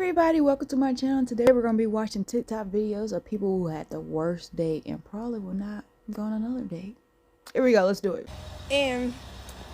everybody, welcome to my channel. Today we're going to be watching TikTok videos of people who had the worst date and probably will not go on another date. Here we go, let's do it. And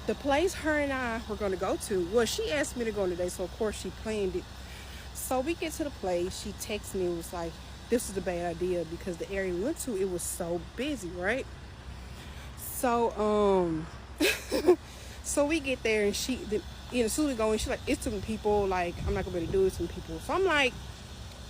the place her and I were going to go to, well, she asked me to go on the date, so of course she planned it. So we get to the place, she texts me and was like, this is a bad idea because the area we went to, it was so busy, right? So, so we get there and as soon as we go in, she's like, it's too many people, like, I'm not gonna be able to do it, too many people. So I'm like,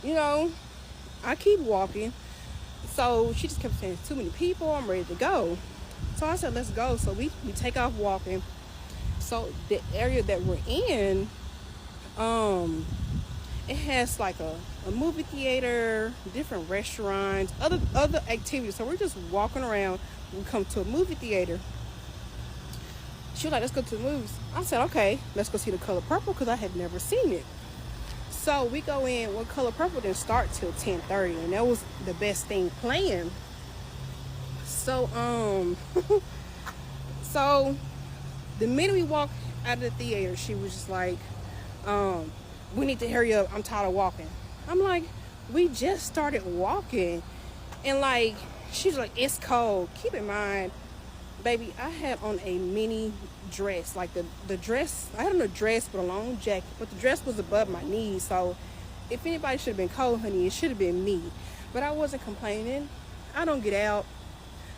I keep walking. So she just kept saying, too many people, I'm ready to go. So I said, let's go. So we take off walking. So the area that we're in, it has like a movie theater, different restaurants, other activities. So we're just walking around. We come to a movie theater. She was like, let's go to the movies. I said, okay, let's go see The Color Purple because I had never seen it. So we go in. Well, Color Purple didn't start till 10:30, and that was the best thing playing. So so the minute we walked out of the theater, she was just like, we need to hurry up, I'm tired of walking. I'm like, we just started walking. And like, she's like, it's cold. Keep in mind, baby, I had on a mini dress. Like the dress, I had on a dress with a long jacket, but the dress was above my knees. So if anybody should have been cold, honey, it should have been me. But I wasn't complaining. I don't get out.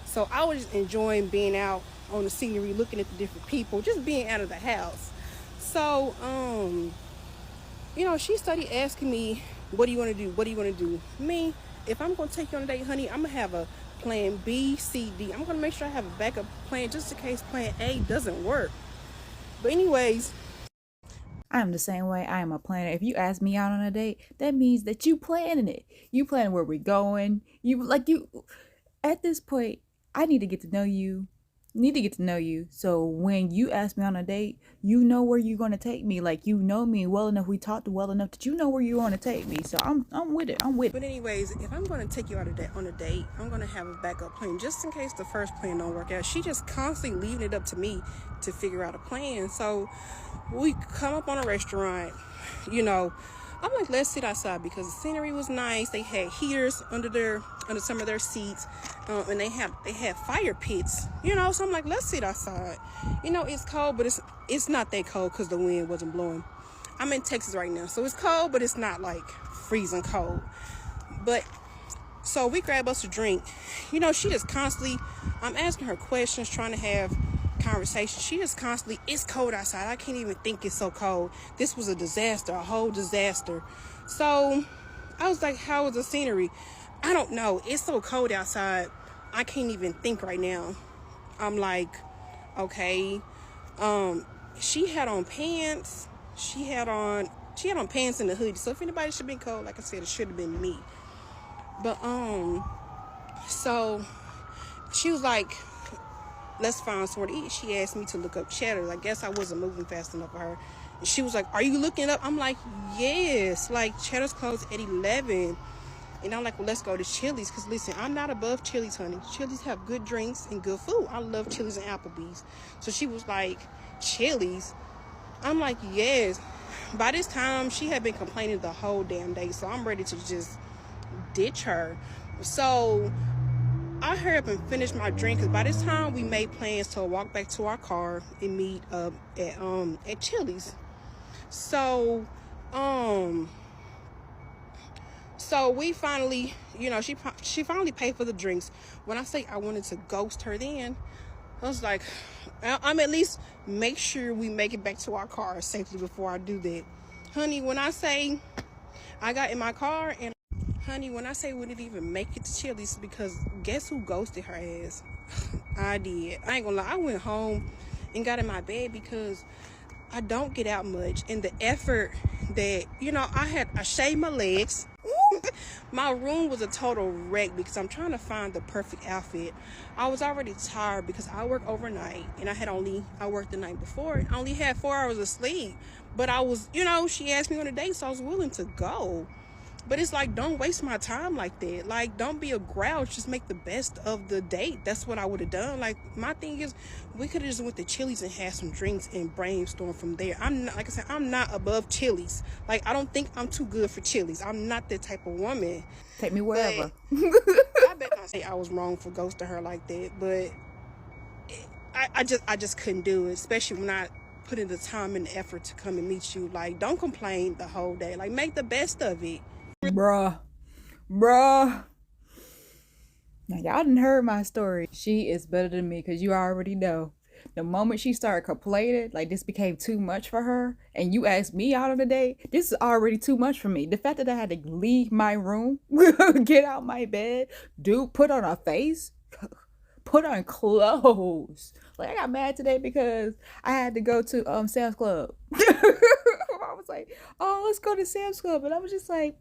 So I was just enjoying being out on the scenery, looking at the different people, just being out of the house. So, she started asking me, what do you want to do? What do you want to do? Me, if I'm going to take you on a date, honey, I'm going to have a plan B, C, D. I'm going to make sure I have a backup plan just in case plan A doesn't work. But anyways, I am the same way. I am a planner. If you ask me out on a date, that means that you planning it. You planning where we're going. At this point, I need to get to know you. So when you ask me on a date, you know where you're going to take me. Like, you know me well enough. We talked well enough that you know where you want to take me. So I'm with it. But anyways, if I'm going to take you out on a date, I'm going to have a backup plan just in case the first plan don't work out. She just constantly leaving it up to me to figure out a plan. So we come up on a restaurant, I'm like, let's sit outside because the scenery was nice. They had heaters under some of their seats, and they had fire pits, So I'm like, let's sit outside. It's cold, but it's not that cold because the wind wasn't blowing. I'm in Texas right now, so it's cold, but it's not like freezing cold. But so we grab us a drink. She just constantly, I'm asking her questions, trying to have conversation. She just constantly, it's cold outside. I can't even think it's so cold. This was a disaster, a whole disaster. So I was like, how was the scenery? I don't know. It's so cold outside. I can't even think right now. I'm like, okay. She had on pants. She had on pants and a hoodie. So if anybody should have been cold, like I said, it should have been me. But so she was like, let's find somewhere to eat. She asked me to look up Cheddar. I guess I wasn't moving fast enough for her. And she was like, are you looking up? I'm like, yes. Like, Cheddar's closed at 11. And I'm like, well, let's go to Chili's. Because, listen, I'm not above Chili's, honey. Chili's have good drinks and good food. I love Chili's and Applebee's. So she was like, Chili's? I'm like, yes. By this time, she had been complaining the whole damn day. So I'm ready to just ditch her. So I hurry up and finish my drink because by this time we made plans to walk back to our car and meet up at Chili's. So so we finally, she finally paid for the drinks. When I say I wanted to ghost her, then I was like, I'm at least make sure we make it back to our car safely before I do that, honey. When I say I got in my car and honey, when I say we didn't even make it to Chili's, because guess who ghosted her ass? I did. I ain't gonna lie. I went home and got in my bed because I don't get out much. And the effort that, I shaved my legs. My room was a total wreck because I'm trying to find the perfect outfit. I was already tired because I work overnight and I worked the night before. I only had 4 hours of sleep. But I was, she asked me on a date, so I was willing to go. But it's like, don't waste my time like that. Like, don't be a grouch. Just make the best of the date. That's what I would have done. Like, my thing is, we could have just went to Chili's and had some drinks and brainstorm from there. I'm not, like I said, I'm not above Chili's. Like, I don't think I'm too good for Chili's. I'm not that type of woman. Take me wherever. I bet not say I was wrong for ghosting her like that, but I just couldn't do it, especially when I put in the time and effort to come and meet you. Like, don't complain the whole day. Like, make the best of it. Bruh. Now y'all done heard my story. She is better than me because you already know. The moment she started complaining, like this became too much for her, and you asked me out on a date, this is already too much for me. The fact that I had to leave my room, get out my bed, put on a face, put on clothes. Like, I got mad today because I had to go to Sam's Club. I was like, oh, let's go to Sam's Club. And I was just like,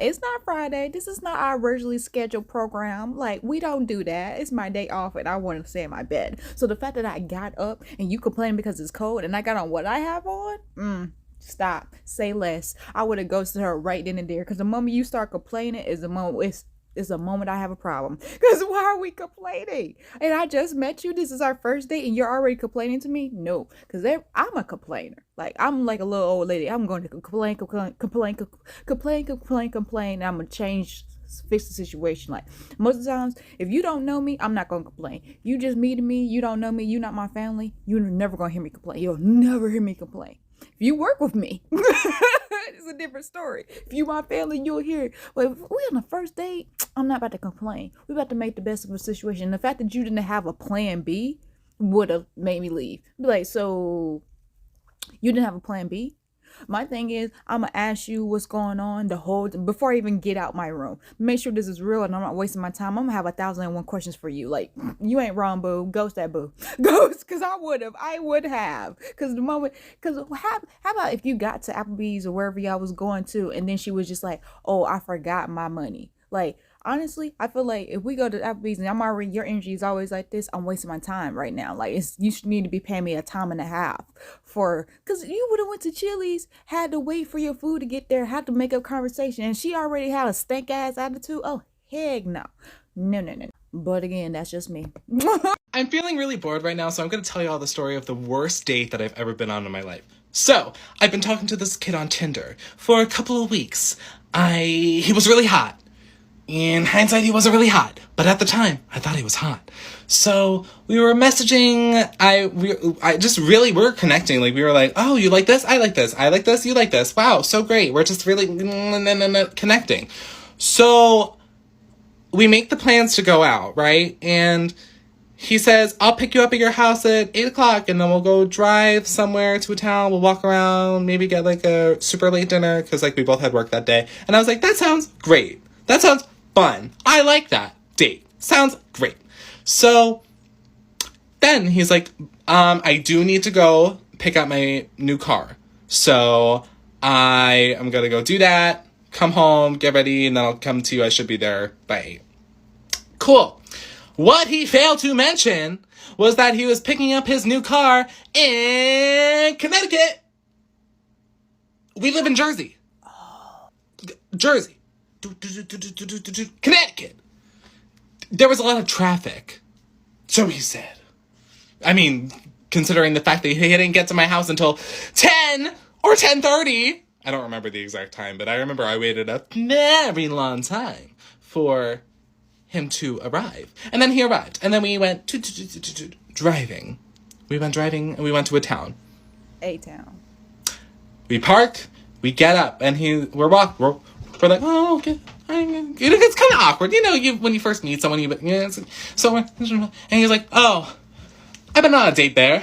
it's not Friday. This is not our originally scheduled program. Like, we don't do that. It's my day off and I want to stay in my bed. So the fact that I got up and you complain because it's cold and I got on what I have on, stop. Say less. I would have ghosted her right then and there, because the moment you start complaining is the moment is a moment I have a problem. Because why are we complaining? And I just met you. This is our first date and you're already complaining to me? No, because I'm a complainer. Like, I'm like a little old lady. I'm going to complain. And I'm going to fix the situation. Like, most of the times, if you don't know me, I'm not going to complain. You just meeting me, you don't know me, you not my family, you're never going to hear me complain. You'll never hear me complain. If you work with me, it's a different story. If you my family, you'll hear it. But if we on the first date, I'm not about to complain. We about to make the best of a situation. The fact that you didn't have a plan B would have made me leave. Be like, so you didn't have a plan B? My thing is, I'm going to ask you what's going on before I even get out my room. Make sure this is real and I'm not wasting my time. I'm going to have 1,001 questions for you. Like, you ain't wrong, boo. Ghost that boo. Ghost, because I would have. Because how about if you got to Applebee's or wherever y'all was going to, and then she was just like, oh, I forgot my money. Like, honestly, I feel like if we go to Applebee's and your energy is always like this, I'm wasting my time right now. Like, you should need to be paying me a time and a half because you would have went to Chili's, had to wait for your food to get there, had to make up conversation, and she already had a stank ass attitude. Oh, heck no. No. But again, that's just me. I'm feeling really bored right now, so I'm going to tell you all the story of the worst date that I've ever been on in my life. So, I've been talking to this kid on Tinder for a couple of weeks. He was really hot. In hindsight, he wasn't really hot, but at the time, I thought he was hot. So we were messaging. We were connecting. Like, we were like, oh, you like this? I like this. I like this. You like this. Wow, so great. We're just really connecting. So we make the plans to go out, right? And he says, I'll pick you up at your house at 8:00, and then we'll go drive somewhere to a town. We'll walk around, maybe get like a super late dinner, because like we both had work that day. And I was like, that sounds great. That sounds fun. I like that date. Sounds great. So then he's like, I do need to go pick up my new car. So I am going to go do that, come home, get ready, and then I'll come to you. I should be there by 8. Cool. What he failed to mention was that he was picking up his new car in Connecticut. We live in Jersey. Jersey. Connecticut. There was a lot of traffic. So he said. I mean, considering the fact that he didn't get to my house until 10 or 10:30. I don't remember the exact time, but I remember I waited a very long time for him to arrive. And then he arrived. And then we went driving. We went driving and we went to a town. A town. We park, we get up, and we're like, oh, okay. It's kind of awkward. You know, when you first meet someone, and he's like, oh, I've been on a date there.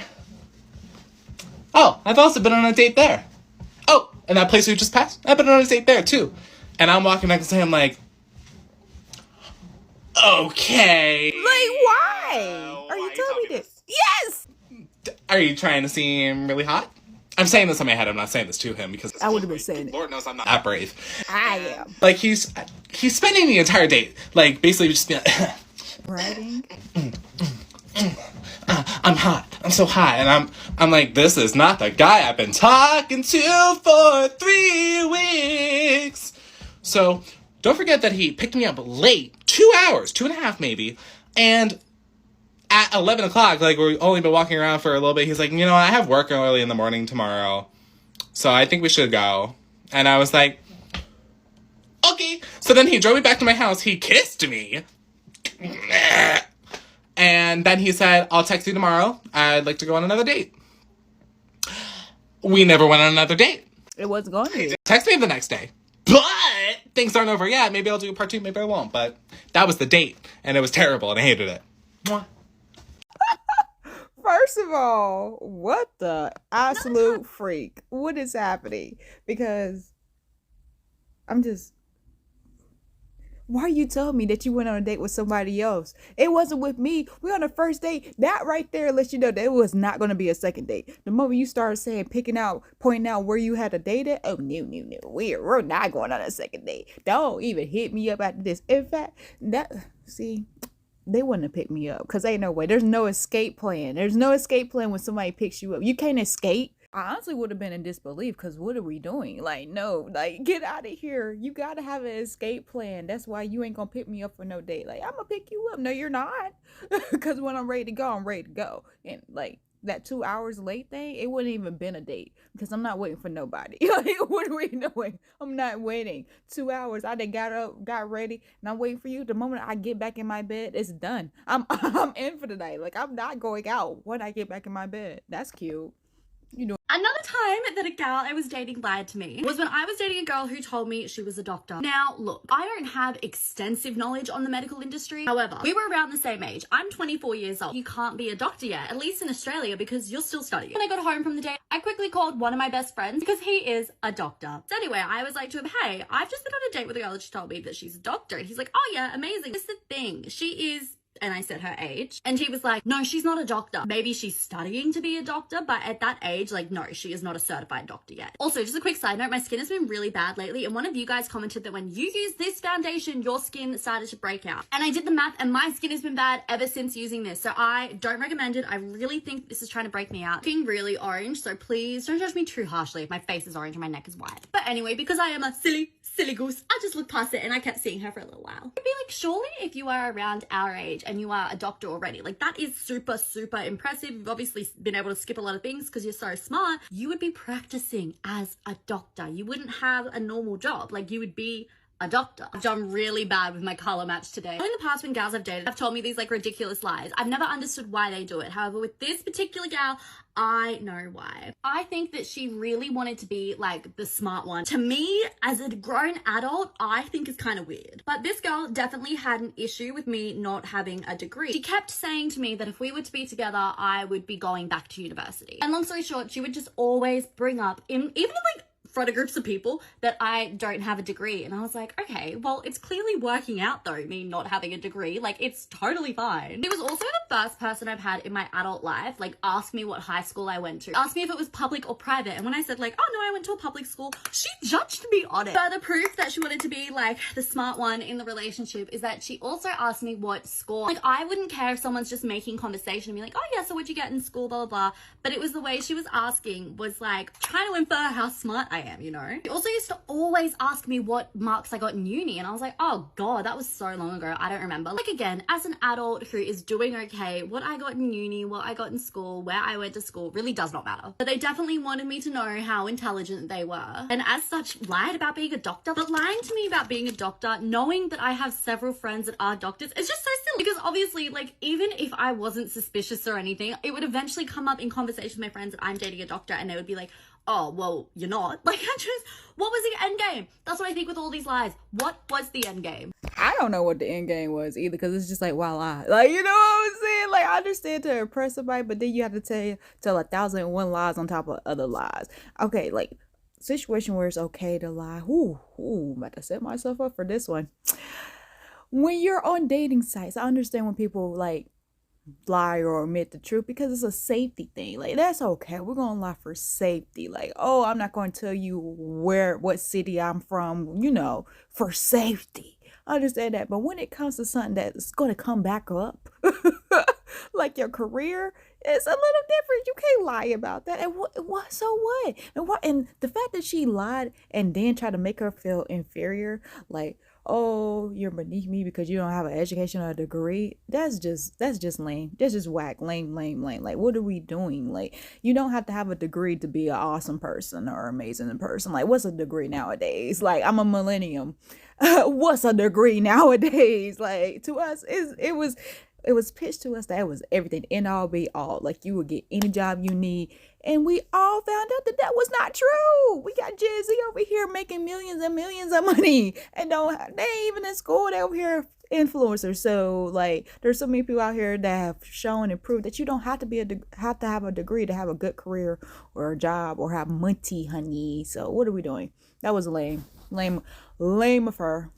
Oh, I've also been on a date there. Oh, and that place we just passed, I've been on a date there too. And I'm walking next to him like, okay. Like, why? Are you telling me this? Yes! Are you trying to seem really hot? I'm saying this in my head. I'm not saying this to him because I would have been saying it. Lord knows I'm not that brave. I am. Like, he's spending the entire date, like, basically just being like, bragging. I'm hot. I'm so hot. And I'm like, this is not the guy I've been talking to for 3 weeks. So don't forget that he picked me up late, 2 hours, 2.5 maybe, and at 11 o'clock, like, we've only been walking around for a little bit, he's like, I have work early in the morning tomorrow, so I think we should go. And I was like, okay. So then he drove me back to my house, he kissed me, and then he said, I'll text you tomorrow, I'd like to go on another date. We never went on another date. It wasn't going to be. Text me the next day. But things aren't over yet. Maybe I'll do a part 2, maybe I won't. But that was the date, and it was terrible, and I hated it. Mwah. First of all, what the absolute freak? What is happening? Because I'm just... Why you telling me that you went on a date with somebody else? It wasn't with me. We on the first date. That right there lets you know that it was not going to be a second date. The moment you started saying, pointing out where you had a date at, oh, no. We're not going on a second date. Don't even hit me up after this. In fact, they wouldn't have picked me up because ain't no way. There's no escape plan. There's no escape plan when somebody picks you up. You can't escape. I honestly would have been in disbelief because what are we doing? Like, no, like, get out of here. You got to have an escape plan. That's why you ain't going to pick me up for no date. Like, I'm going to pick you up. No, you're not. Because when I'm ready to go, I'm ready to go. And, like, that 2 hours late thing, it wouldn't even been a date because I'm not waiting for nobody. Like, what are we doing? I'm not waiting. 2 hours. I done got up, got ready, and I'm waiting for you. The moment I get back in my bed, it's done. I'm in for the night. Like, I'm not going out when I get back in my bed. That's cute. Another time that a gal I was dating lied to me was when I was dating a girl who told me she was a doctor. Now, look, I don't have extensive knowledge on the medical industry. However, we were around the same age. I'm 24 years old. You can't be a doctor yet, at least in Australia, because you're still studying. When I got home from the date, I quickly called one of my best friends because he is a doctor. So anyway, I was like to him, hey, I've just been on a date with a girl and she told me that she's a doctor. And he's like, oh yeah, amazing. This is the thing. She is... And I said her age. And he was like, no, she's not a doctor. Maybe she's studying to be a doctor, but at that age, like, no, she is not a certified doctor yet. Also, just a quick side note, my skin has been really bad lately. And one of you guys commented that when you use this foundation, your skin started to break out. And I did the math and my skin has been bad ever since using this. So I don't recommend it. I really think this is trying to break me out. Looking really orange. So please don't judge me too harshly if my face is orange and my neck is white. But anyway, because I am a silly goose, I just looked past it and I kept seeing her for a little while. I'd be like, surely if you are around our age and you are a doctor already, like, that is super impressive. You've obviously been able to skip a lot of things because you're so smart. You would be practicing as a doctor. You wouldn't have a normal job. Like, you would be a doctor. I've done really bad with my color match today. In the past, when gals I've dated have told me these like ridiculous lies, I've never understood why they do it. However, with this particular gal, I know why. I think that she really wanted to be like the smart one. To me, as a grown adult, I think is kind of weird. But this girl definitely had an issue with me not having a degree. She kept saying to me that if we were to be together, I would be going back to university. And long story short, she would just always bring up, even in like front of groups of people, that I don't have a degree. And I was like, okay, well, it's clearly working out though, me not having a degree. Like, it's totally fine. She was also the first person I've had in my adult life like ask me what high school I went to, ask me if it was public or private. And when I said like, oh no, I went to a public school, she judged me on it. Further proof that she wanted to be like the smart one in the relationship is that she also asked me what score. Like, I wouldn't care if someone's just making conversation and be like, oh yeah, so what'd you get in school, blah blah blah. But it was the way she was asking was like trying to infer how smart I am, you know? She also used to always ask me what marks I got in uni, and I was like, oh god, that was so long ago, I don't remember. Like, again, as an adult who is doing okay, what I got in uni, what I got in school, where I went to school really does not matter. But they definitely wanted me to know how intelligent they were, and as such lied about being a doctor. But lying to me about being a doctor, knowing that I have several friends that are doctors, it's just so silly. Because obviously, like, even if I wasn't suspicious or anything, it would eventually come up in conversation with my friends that I'm dating a doctor, and they would be like, oh, well, you're not. Like, what was the end game? That's what I think with all these lies. What was the end game? I don't know what the end game was either, because it's just like, voila. Like, you know what I'm saying? Like, I understand to impress somebody, but then you have to tell 1,001 lies on top of other lies. Okay, like, situation where it's okay to lie. I'm about to set myself up for this one. When you're on dating sites, I understand when people, like, lie or admit the truth because it's a safety thing. Like, that's okay. We're gonna lie for safety. Like, oh, I'm not going to tell you what city I'm from, you know, for safety. I understand that. But when it comes to something that's going to come back up, like your career, It's a little different. You can't lie about that. And what? So what? And what? And the fact that she lied and then tried to make her feel inferior, like, oh, you're beneath me because you don't have an education or a degree. That's just lame. That's just whack. Lame, lame, lame. Like, what are we doing? Like, you don't have to have a degree to be an awesome person or amazing person. Like, what's a degree nowadays? Like, I'm a millennium. What's a degree nowadays? Like, to us, it was pitched to us that it was everything, end all be all. Like, you would get any job you need, and we all found out that that was not true. We got Gen Z over here making millions and millions of money, and they ain't even in school. They over here influencers. So, like, there's so many people out here that have shown and proved that you don't have to have to have a degree to have a good career or a job or have money, honey. So what are we doing? That was lame, lame, lame of her.